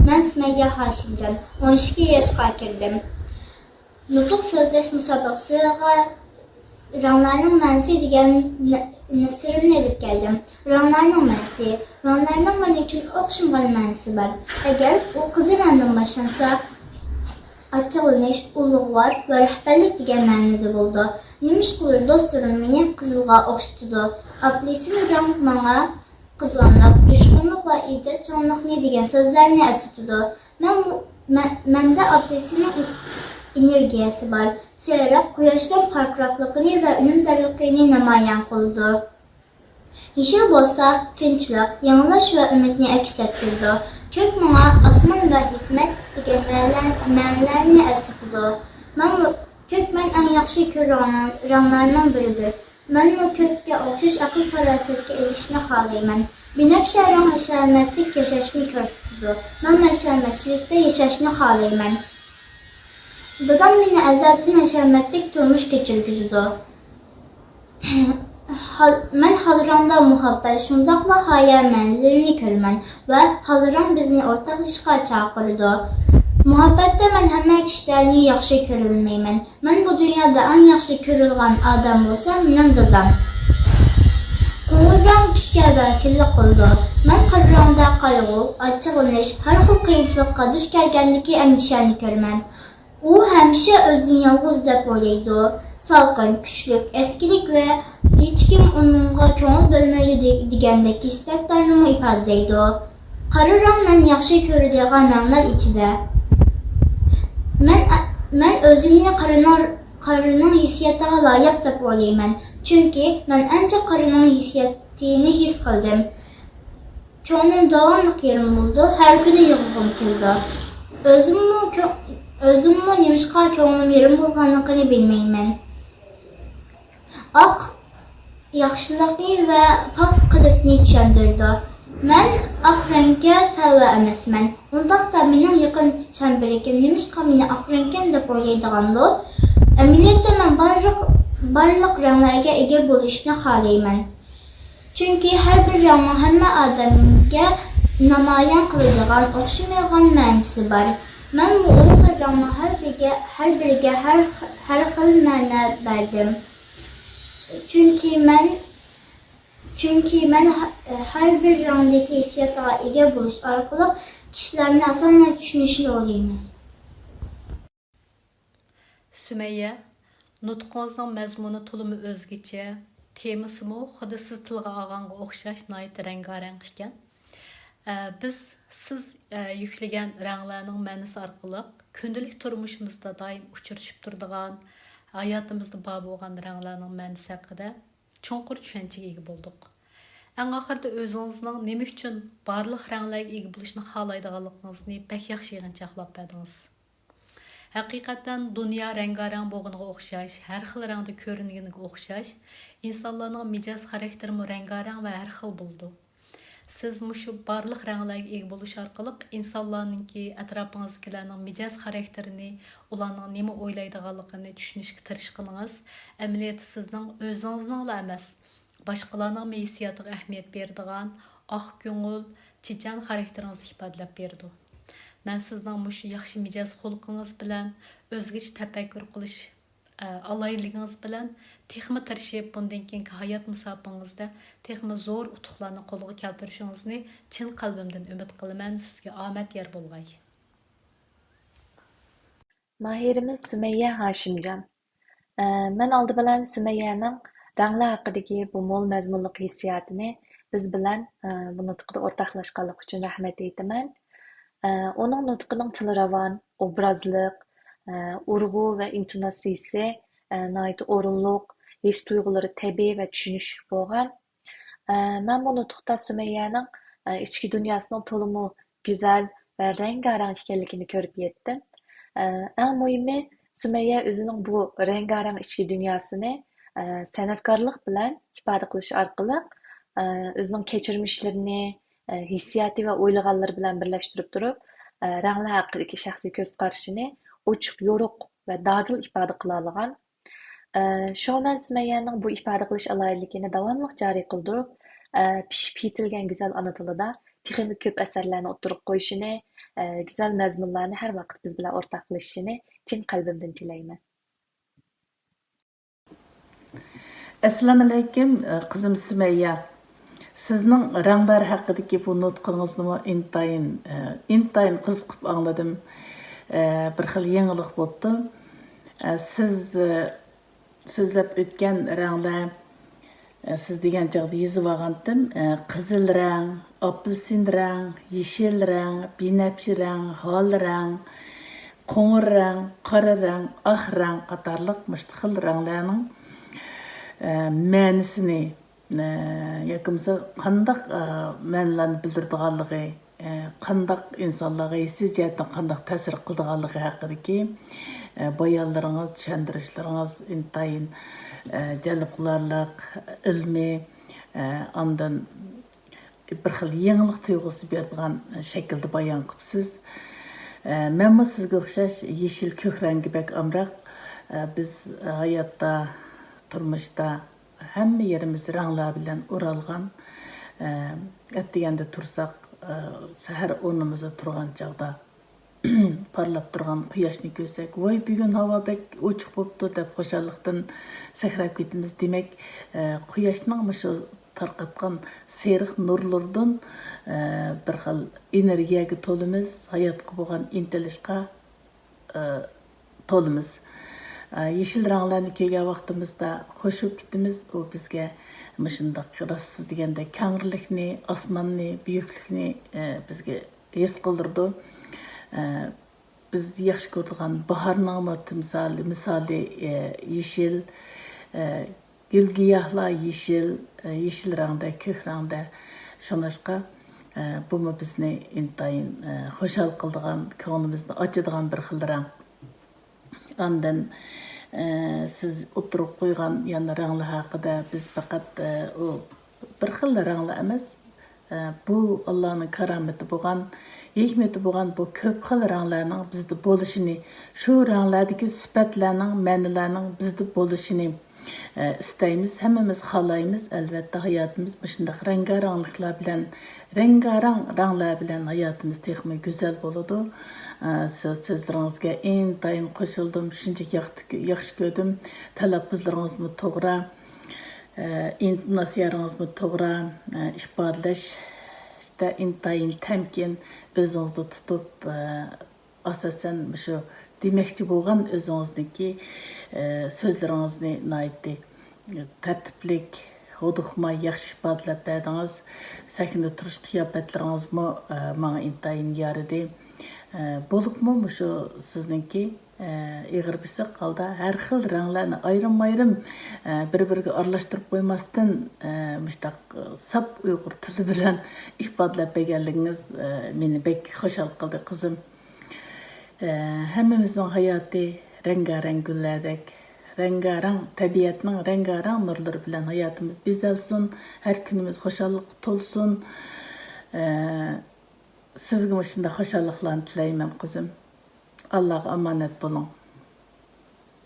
Ben Sümeyye Haşimcan, 12 yaşqa kirdim. Nutuq sözləş müsabaqasına Ranlarının mənsi degan nəsrini edib gəldim. Ranlarının mənsi, ranlarının mən üçün oxşamayan mənsi var. Əgər o Qızırandan başlansa, açıq-uluş, ulluqlar və rəhbərlik degan mənada buldu. Nemiş qulur dostlarım məni qızılğa oxşudu. Ablesin ram mənə qızğanlıq, düşkünlük və icatçılık ne degan sözlərini əsütüdü. Məndə ablesin energiyası var. Seyrek Quyoshdan parqroqligini və unumdorligini namoyon qildi. Yeşil bo'lsa tinchlik, yangilash va umidni aks ettirdi. Ko'k menga osmon va hikmat degan ma'nolarni eslatdi. Ko'k men eng yaxshi ko'rgan ranglardan biridir. Men bu ko'kka o'xshash aql farosatga erishishni xohlayman. Binafsha rang hashamatlik yashashni ko'rsatdi. Men hashamatchilikda yashashni xohlayman. Dadam beni azaddan hashamatlik turmuş geçirgüzüdü. Ben halıramda muhabbet, şundaqla hayalmenlerini körmən və halıram bizni ortaqlaşqa çağırdı. Muhabbette mən həmə kişilərini yaxşı görülməyəm. Mən bu dünyada en yaxşı görülən adam olsam, mənim dadam. Qılıram küçkə və külli qıldı. Mən qarıramda qayğı, açıq-uluş, hər xil qiyinçilikqa duş gəlgəndiki endişəni görmən. O həmişə özünü yalnız dep olaydı. Salqın, küçlük, eskilik ve hiç kim onunla köngül bölmeli digəndəki istəklərimi ifadələydi. Qarıram mən yaxşı görəcəyəm ranglar içində. Mən özümü qarının hissiyatına layiq dep olayım. Çünkü mən əncə qarının hissiyatını his qıldım. Könlüm davamlıq yerim buldu, hər günü yığılğım kildi. Özümü nemişqa könlüm yerim bulğanlığını bilməyim. Ak yaxşılıqni və pak qılıqni düşəndirdi. Mən ak rəngə təvə əməsmən. Ondaq da mənim yaxın çəmbirikim nemişqa məni ak rəngən də boyaydığandı. Əməliyyətdə mən barlıq rənglərə ega buluşunu xalayım. Çünki hər bir rəngin həmmə adamga namoyon qiladigan, oxşamayan mənisi var. Mən bu ulug' rəngin hər biriga hər xil məna verdim. Çünkü mən hər bir rəngdəki hissiyata ega buluş arqılı kişilərin asanla düşünüşlü olayım. Sümeyye, nutqunuzun məzmunu tulumu özgəçə, temasımı xudu siz tilgə ağanğa oxşaş nayit rəngarəng ikən. Biz siz yükləyən rənglərinin mənisi arqılıq gündəlik turmuşumuzda daim uçuruşub durduğan, hayatımızda bar bo'lgan ranglarning ma'nosi haqida cho'nqur tushunchaga ega bo'ldik. Eng oxirida o'zingizning nima uchun barliq ranglarga ega bo'lishni xohlaydiganligingizni bak yaxshi yig'inchoqlab berdingiz. Haqiqatan dunyo rangarang bo'lganiga o'xshash, har xil rangda ko'ringaniga o'xshash, insonlarning mijoz xarakterimi rangarang va har xil bo'ldi. Siz mushu barliq ranglarga ega bo'lish orqali insonlarningki atrofingizdagilarning mijoz xarakterini, ularning nima o'ylaydiganligini tushunishga tirishqaningiz, amaliyotda sizning o'zingizning emas, boshqalarning hissiyatiga ahamiyat beradigan oq ko'ngil, chechan xarakteringizni ifodalab berdi. Men sizning mushu yaxshi mijoz xulqingiz bilan o'zgacha tafakkur qilish alayligingiz bilan texmi tirishib bundan keyingi hayot musobaqangizda texmi zo'r utuqlarni qo'lga keltirishingizni chin qalbimdan umid qilaman. Sizga omad yer bo'lg'ay. Mahirimiz Sümeyye Haşimcan. Men aldı bilan Sümeyye'nin ranglar haqidagi bu mo'l mazmunli hissiyatini biz bilan bu nutqda o'rtoqlashganlik uchun rahmat aytaman. Onun nutqining tili ravon, obrazliq, urg'u va intonasiyasi nihoyat o'rinliq, his tuyg'ulari tabiiy va tushunishli bo'lgan. Men bu nutqda Sümeyye'ning ichki dunyosining to'liq go'zal va rangarang ekanligini ko'rib yetdim. Eng muhimi Sümeyye o'zining bu rangarang ichki dunyosini san'atkorlik bilan ifoda qilish orqali o'zining kechirmishlarini, hissiyati va o'ylaganlari bilan birlashtirib turib, ranglar haqidagi shaxsiy ko'z qarashini ochiq, yo'riq va dadil ifoda qila olgan. Shundan Sümeyye'ning bu ifoda qilish alohidligini davomli joriy qildirib, pishib yetilgan go'zal ona tilida texmi ko'p asarlarni o'ttirib qo'yishini, go'zal mazmunlarni har vaqt biz bilan o'rtoqlashishini chin qalbimdan tilayman. Assalomu alaykum qizim Sumayya. Sizning ranglar haqidagi bu nutqingizni intayin qiziqib angladim. Bir xil yangilik bo'ldi. Siz so'zlab o'tgan ranglar siz degan joyda yozib olgandim. Qizil rang, apelsin rang, yeşil rang, binafsha rang, hol rang, qo'ng'ir rang, qora rang, oq rang qatorliq mustaqil ranglarning ma'nisini yoki qandaq ma'nolarni bildiradiganligi, qandaq insonlarga hissiy jihatdan qandaq ta'sir qiladiganligi haqidagi bayonlaringiz, tushuntirishlaringiz intayin jalb qilarliq, ilmiy, ondan bir xil yangilik tuyg'usi beradigan shaklda bayon qilibsiz. Men sizga o'xshash yeşil ko'k rangi bek amroq. Biz hayotda, turmuşda hamma yerimiz ranglar bilan o'ralgan. Atdiganda tursak, sahar o'rnimizda turgan chog'da parlab turgan quyoshni ko'rsak, voy bugun havo bek ochiq bo'pti deb xo'shallikdan sakrab ketamiz. Demak, quyoshning shu tarqatgan seriq nurlardan bir xil energiyaga to'limiz, hayotga bo'lgan intilishga to'limiz. Yeşil ranglarni ko'rgan vaqtimizda xo'shib ketimiz. U bizga shundoq rossiz deganda kangrilikni, osmonni, buyuklikni bizga his qildirdi. Biz yaxshi ko'rgan baharning misoli yeşil, gilgiyahlar yeşil rangda, ko'k rangda. Shunashqa bu bizni intayin xo'shal qildigan, ko'nglimizni ochadigan bir xil rang. Ondan siz o'tirib qo'ygan yana ranglar haqida biz faqat o bir xil ranglar emas, bu Allohning karomati bo'lgan, hikmati bo'lgan bu ko'p xil ranglarning bizda bo'lishini, shu ranglardagi sifatlarning, ma'nolarning bizda bo'lishini istaymiz, hammamiz xohlaymiz. Albatta hayotimiz shunday rangarangliklar bilan, ranglar bilan hayotimiz texmi go'zal bo'ladi. Sizlaringizga intayin qo'shildim, shunchaki yaxshi ko'rdim. Talaffuzlaringizmi to'g'ri, intonatsiyalaringizmi to'g'ri, ifodalashda intayin tamkin o'zingizni tutib, asosan shu demoqchi bo'lgan o'zingizniki so'zlaringizni noiti tartiblik, huduqmay yaxshi ifodalab berdingiz. Sakinda turish qiyofatlaringizmi menga intayin yaridi. Bo'libmi shu sizningki ig'ir bisiq holda har xil ranglarni ayrim bir-biriga aralashtirib qo'ymasdan mushtaq sap uyg'ur tili bilan ifodalab berganligingiz meni bek xushal qildi qizim. Hammamizning hayoti rangarang gullardek, rangarang tabiatning rangarang nurlari bilan hayotimiz bezalsin, har kunimiz xushallik to'lsin. Sizga shunday xushalliklarni tilayman qizim. Allohga omonat bo'ling.